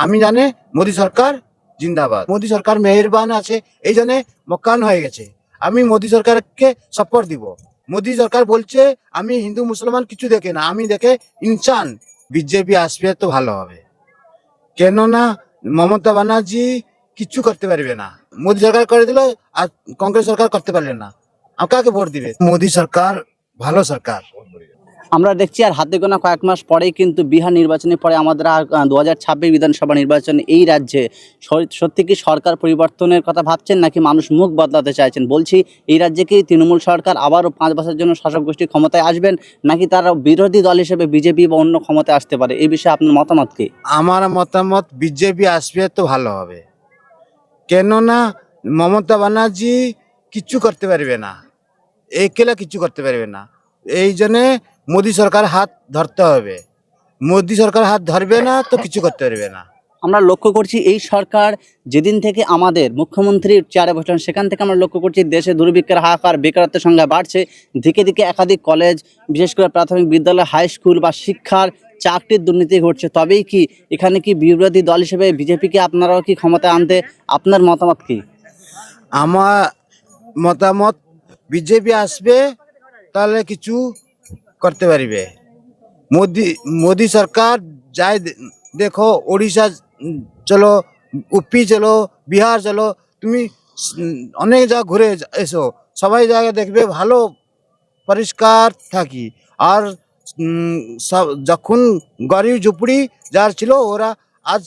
আমি জানে মোদী সরকার জিন্দাবাদ, মোদী সরকার মেহেরবান আছে, এই জন্য মক্কান হয়ে গেছে। আমি মোদী সরকারকে সাপোর্ট দিব। মোদী সরকার বলছে আমি হিন্দু মুসলমান কিছু দেখে না, আমি দেখে ইনসান। বিজেপি আসবে তো ভালো হবে, কেননা মমতা ব্যানার্জি কিচ্ছু করতে পারবে না। মোদী সরকার করে দিল আর কংগ্রেস সরকার করতে পারলে না, কাকে ভোট দিবে? মোদী সরকার ভালো সরকার। আমরা দেখছি আর হাতে গোনা কয়েক মাস পরেই কিন্তু বিহার নির্বাচনের পরে আমাদের 2026 বিধানসভা নির্বাচন এই রাজ্যে সত্যি কি সরকার পরিবর্তনের কথা ভাবছেন নাকি মানুষ মুখ বদলাতে চাইছেন? বলছি এই রাজ্যে কি তৃণমূল সরকার আবারও 5 বছরের জন্য শাসক গোষ্ঠী ক্ষমতায় আসবেন নাকি তারা বিরোধী দল হিসেবে বিজেপি বা অন্য ক্ষমতায় আসতে পারে? এই বিষয়ে আপনার মতামত কি? আমার মতামত বিজেপি আসবে তো ভালো হবে, কেননা মমতা ব্যানার্জি কিচ্ছু করতে পারবে না, একলা কিচ্ছু করতে পারবে না। এই জন্যে মোদী সরকার হাত ধরতে হবে। মোদী সরকার হাত ধরবে না তো কিছু করতে পারবে না। আমরা লক্ষ্য করছি এই সরকার যেদিন থেকে আমাদের মুখ্যমন্ত্রীর চেয়ারে বসলেন সেখান থেকে আমরা লক্ষ্য করছি দেশে দুর্ভিক্ষের হাহাকার, বেকারত্বের সংখ্যা বাড়ছে। দিকে দিকে একাধিক কলেজ, বিশেষ করে প্রাথমিক বিদ্যালয়, হাই স্কুল বা শিক্ষার চাকরির দুর্নীতি ঘটছে। তবেই কি এখানে কি বিরোধী দল হিসেবে বিজেপিকে আপনারাও কি ক্ষমতায় আনতে আপনার মতামত কি? আমার মতামত বিজেপি আসবে তাহলে কিছু করতে পারবে। মোদী সরকার যাই দেখো, ওড়িশা চলো, ইউপি চলো, বিহার চলো, তুমি অনেক জায়গা ঘুরে এসো, সবাই জায়গায় দেখবে ভালো পরিষ্কার থাকি। আর যখন গরিব ঝুপড়ি যার ছিল ওরা আজ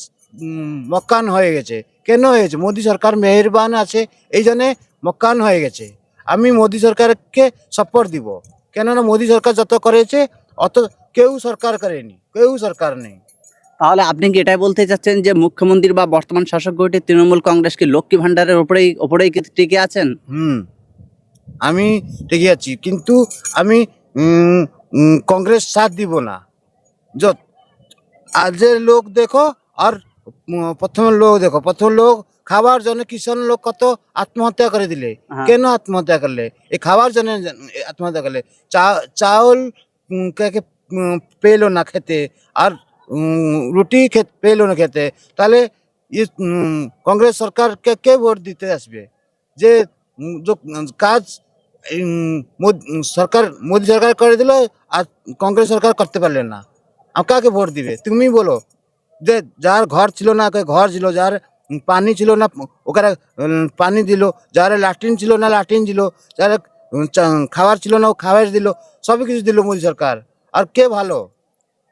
মক্কান হয়ে গেছে। কেন হয়েছে? মোদী সরকার মেহেরবান আছে, এই জন্যে মক্কান হয়ে গেছে। আমি মোদী সরকারকে সাপোর্ট দিব, কেননা মোদী সরকার যত করেছে অত কেউ সরকার করেনি, কেউ সরকার নেই। তাহলে আপনি কি এটাই বলতে চাচ্ছেন যে মুখ্যমন্ত্রী বা বর্তমান শাসক গোষ্ঠী তৃণমূল কংগ্রেস কি লক্ষ্মী ভাণ্ডারের ওপরেই কি টিকে আছেন? আমি ঠিকই আছি, কিন্তু আমি কংগ্রেস সাথ দিব না। যত আজের লোক দেখো আর প্রথম লোক দেখো, প্রথম লোক খাবার জন্য কিষাণ লোক কত আত্মহত্যা করে দিলে। কেন আত্মহত্যা করলে? এই খাবার জন্য আত্মহত্যা করলে। চাউল কে পেলো না খেতে, আর রুটি পেলো না খেতে, তাহলে কংগ্রেস সরকারকে কে ভোট দিতে আসবে? যে কাজ সরকার মোদী সরকার করে দিল আর কংগ্রেস সরকার করতে পারলেন না, কাকে ভোট দিবে? তুমি বলো। যে যার ঘর ছিল না ঘর ছিল, যার পানি ছিল না ওখানে পানি দিল, যার ল্যাট্রিন ছিল না ল্যাট্রিন দিল, যার খাবার ছিল না ও খাবার দিল, সবই কিছু দিল মোদী সরকার। আর কে ভালো?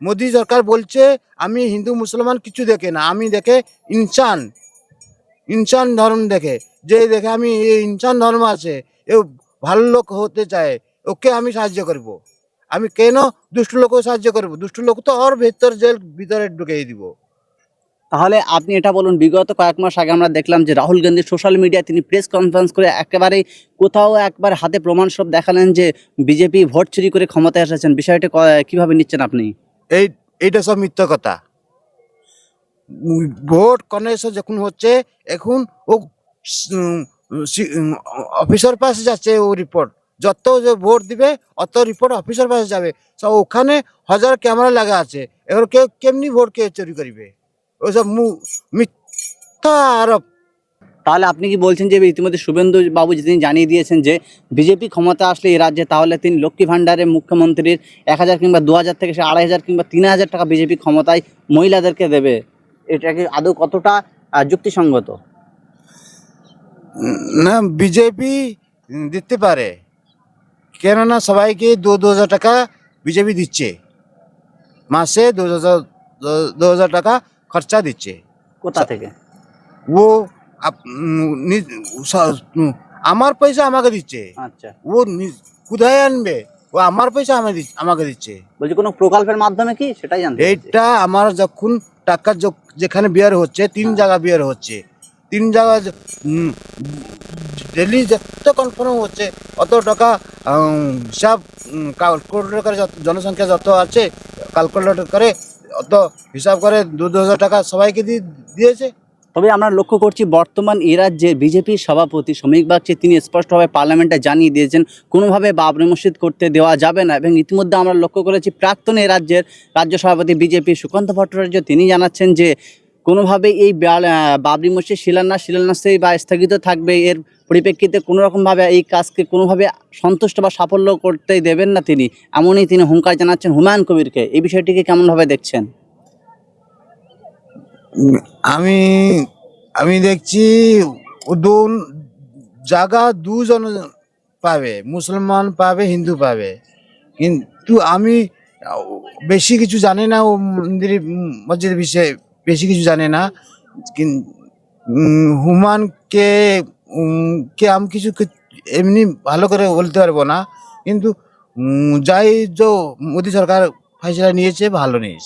মোদী সরকার বলছে আমি হিন্দু মুসলমান কিছু দেখে না, আমি দেখে ইনসান। ইনসান ধর্ম দেখে, যে দেখে আমি এই ইনসান ধর্ম আছে, এ ভালো লোক হতে চায়, ওকে আমি সাহায্য করব। আমি কেন দুষ্ট লোকও সাহায্য করব? দুষ্ট লোক তো ওর জেল ভিতরে ঢুকিয়ে দিব। তাহলে আপনি এটা বলুন, বিগত কয়েক মাস আগে আমরা দেখলাম যে রাহুল গান্ধী সোশ্যাল মিডিয়ায় তিনি প্রেস কনফারেন্স করে একেবারেই কোথাও একবার হাতে প্রমাণ সব দেখালেন যে বিজেপি ভোট চুরি করে ক্ষমতায় এসেছেন। বিষয়টা কিভাবে নিচ্ছেন আপনি? এইটা সব মিথ্যা কথা। ভোট কনভেনশন যখন হচ্ছে, এখন ও অফিসার পাশে যাচ্ছে, ও রিপোর্ট যত যে ভোট দিবে অত রিপোর্ট অফিসার পাশে যাবে। সব ওখানে হাজার ক্যামেরা লাগা আছে, এবার কেউ কেমনি ভোট কে চুরি করবে? ওসব মিথ্যা আরোপ। তাহলে আপনি কি বলছেন যে ইতিমধ্যে শুভেন্দু বাবু তিনি জানিয়ে দিয়েছেন যে বিজেপি ক্ষমতা আসলে এই রাজ্যে তাহলে তিনি লক্ষ্মী ভাণ্ডারে মুখ্যমন্ত্রীর 1000 কিংবা 2000 থেকে 2500 কিংবা 3000 টাকা বিজেপি ক্ষমতায় মহিলাদেরকে দেবে? এটা কি আদৌ কতটা যুক্তিসঙ্গত? না, বিজেপি দিতে পারে, কেননা সবাইকে 2000 টাকা বিজেপি দিচ্ছে, মাসে 2000 টাকা খরচা দিচ্ছে। কোথা থেকে? ও আমার পয়সা আমাকে দিচ্ছে। আচ্ছা, ও কোথায় আনবে? ও আমার পয়সা আমাকে দিচ্ছে। বলছি কোনো প্রকল্পের মাধ্যমে কি, সেটাই জানতে চাইছি। এইটা আমার যখন টাকা যেখানে বিয়ার হচ্ছে, 3 জায়গা বিয়ার হচ্ছে, 3 জায়গা ডেলি যত কনফার্ম হচ্ছে অত টাকা হিসাব ক্যালকুলেটর করে, জনসংখ্যা যত আছে ক্যালকুলেটর করে অত হিসাব করে 2000 টাকা সবাইকে দিয়েছে। তবে আমরা লক্ষ্য করছি বর্তমান এই রাজ্যে বিজেপির সভাপতি শ্রমিক বাগচি তিনি স্পষ্টভাবে পার্লামেন্টে জানিয়ে দিয়েছেন কোনোভাবে বাবরি মসজিদ করতে দেওয়া যাবে না। এবং ইতিমধ্যে আমরা লক্ষ্য করেছি প্রাক্তন এই রাজ্যের রাজ্য সভাপতি বিজেপি সুকান্ত ভট্টাচার্য তিনি জানাচ্ছেন যে কোনোভাবে এই বাবরি মসজিদ শিলান্যাসে বা স্থগিত থাকবে, এর পরিপ্রেক্ষিতে কোনো রকমভাবে এই কাজকে কোনোভাবে সন্তুষ্ট বা সাফল্য করতে দেবেন না তিনি, এমনই তিনি হুঙ্কার জানাচ্ছেন হুমায়ুন কবিরকে। এই বিষয়টিকে কেমনভাবে দেখছেন? উম, আমি আমি দেখছি দুন জায়গা দুজন পাবে, মুসলমান পাবে, হিন্দু পাবে। কিন্তু আমি বেশি কিছু জানি না, ও মন্দির মসজিদের বিষয়ে বেশি কিছু জানি না। হুমানকে কে আমি কিছু এমনি ভালো করে বলতে পারবো না, কিন্তু যাই মোদী সরকার ফয়সলা নিয়েছে ভালো নিয়েছে।